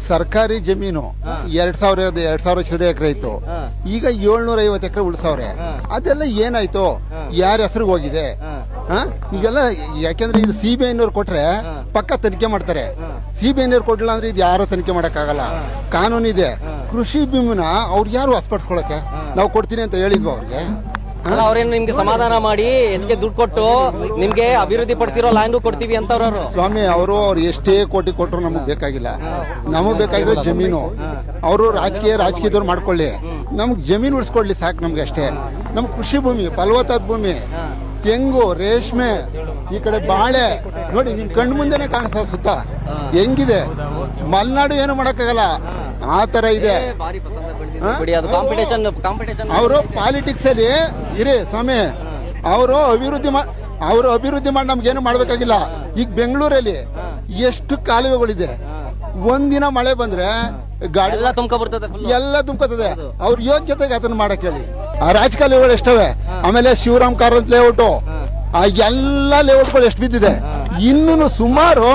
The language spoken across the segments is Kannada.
ಸರ್ಕಾರಿ ಜಮೀನು 2,000 ಚಿಲ್ಲರೆ ಎಕರೆ ಇತ್ತು. ಈಗ 750 ಎಕರೆ ಉಳಿಸವ್ರೆ. ಅದೆಲ್ಲ ಏನಾಯ್ತು? ಯಾರ ಹೆಸರಿಗೆ ಹೋಗಿದೆ? ಈಗೆಲ್ಲ ಯಾಕೆಂದ್ರೆ ಇದು CBI ಕೊಟ್ರೆ ಪಕ್ಕ ತನಿಖೆ ಮಾಡ್ತಾರೆ. CBI ಕೊಡ್ಲಿಲ್ಲ ಅಂದ್ರೆ ಇದು ಯಾರು ತನಿಖೆ ಮಾಡಕ್ಕಾಗಲ್ಲ. ಕಾನೂನಿದೆ. ಕೃಷಿ ಭೂಮಿನ ಅವ್ರು ಯಾರು ವಶಪಡಿಸ್ಕೊಳಕ್ಕೆ ನಾವು ಕೊಡ್ತೀನಿ ಅಂತ ಹೇಳಿದ್ವು ಅವ್ರಿಗೆ. ಅವ್ರೇನು ನಿಮ್ಗೆ ಸಮಾಧಾನ ಮಾಡಿ ಹೆಚ್ಚಿಗೆ ದುಡ್ಡು ಕೊಟ್ಟು ನಿಮ್ಗೆ ಅಭಿವೃದ್ಧಿ ಪಡಿಸಿರೋ ಲ್ಯಾಂಡ್ ಕೊಡ್ತೀವಿ ಅಂತವ್ರು ಸ್ವಾಮಿ. ಅವ್ರು ಎಷ್ಟೇ ಕೋಟಿ ಕೊಟ್ಟರು ನಮಗ್ ಬೇಕಾಗಿಲ್ಲ. ನಮಗ್ ಬೇಕಾಗಿರೋ ಜಮೀನು. ಅವರು ರಾಜಕೀಯದವ್ರು ಮಾಡ್ಕೊಳ್ಳಿ, ನಮ್ಗ್ ಜಮೀನು ಉಳಿಸ್ಕೊಡ್ಲಿ ಸಾಕು ನಮ್ಗೆ ಅಷ್ಟೇ. ನಮ್ ಕೃಷಿ ಭೂಮಿ ಫಲವತ್ತಾದ ಭೂಮಿ, ತೆಂಗು, ರೇಷ್ಮೆ, ಈ ಕಡೆ ಬಾಳೆ ನೋಡಿ ನಿಮ್ ಕಣ್ಣು ಮುಂದೆನೆ ಕಾಣಿಸ್ತಾ ಸುತ್ತ ಹೆಂಗಿದೆ. ಮಲೆನಾಡು ಏನು ಮಾಡಕ್ಕಾಗಲ್ಲ, ಆ ತರ ಇದೆ. ಅವರು ಪಾಲಿಟಿಕ್ಸ್ ಅಲ್ಲಿ ಇರಿ ಸ್ವಾಮಿ. ಅವರು ಅಭಿವೃದ್ಧಿ ಮಾಡಿ ನಮ್ಗೇನು ಮಾಡ್ಬೇಕಾಗಿಲ್ಲ. ಈಗ ಬೆಂಗಳೂರಲ್ಲಿ ಎಷ್ಟು ಕಾಲುವೆಗಳಿದೆ. ಒಂದಿನ ಮಳೆ ಬಂದ್ರೆ ಗಾಡಿ ಎಲ್ಲ ತುಂಬ್ಕೊತದೆ. ಅವ್ರ ಯೋಗ್ಯತೆಗೆ ಅದನ್ನ ಮಾಡಕ್ ಹೇಳಿ. ಆ ರಾಜಕಾಲುವೆಗಳು ಎಷ್ಟವೆ. ಆಮೇಲೆ ಶಿವರಾಮ್ ಕಾರಂತ್ ಲೇಔಟ್, ಆ ಎಲ್ಲ ಲೇಔಟ್ಗಳು ಎಷ್ಟು ಬಿದ್ದಿದೆ. ಇನ್ನು ಸುಮಾರು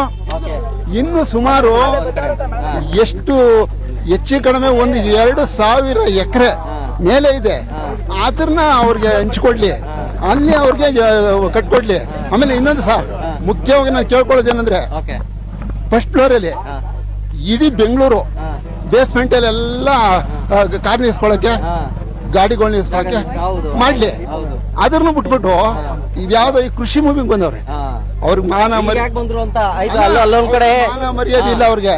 ಎಷ್ಟು ಹೆಚ್ಚು ಕಡಿಮೆ 2,000 ಎಕರೆ ಮೇಲೆ ಇದೆ. ಅದನ್ನ ಅವ್ರಿಗೆ ಹಂಚ್ಕೊಡ್ಲಿ, ಅಲ್ಲಿ ಅವ್ರಿಗೆ ಕಟ್ಕೊಡ್ಲಿ. ಆಮೇಲೆ ಇನ್ನೊಂದು ಮುಖ್ಯವಾಗಿ ನಾನು ಕೇಳ್ಕೊಳ್ಳೋದೇನಂದ್ರೆ, ಫಸ್ಟ್ ಫ್ಲೋರ್ ಅಲ್ಲಿ ಇಡೀ ಬೆಂಗಳೂರು ಬೇಸ್ಮೆಂಟ್ ಅಲ್ಲಿ ಎಲ್ಲ ಕಾರ್ ನಿಲ್ಸ್ಕೊಳಕ್ಕೆ, ಗಾಡಿಗಳನ್ನ ನಿಲ್ಸ್ಕೊಳಕ್ಕೆ ಮಾಡ್ಲಿ. ಅದನ್ನು ಬಿಟ್ಬಿಟ್ಟು ಇದ್ಯಾವ್ದೋ ಈ ಕೃಷಿ ಭೂಮಿಗೆ ಬಂದವ್ರೆ. ಅವ್ರಿಗೆ ಮಾನ ಮರ್ಯಾದೆ ಇಲ್ಲ ಅವ್ರಿಗೆ.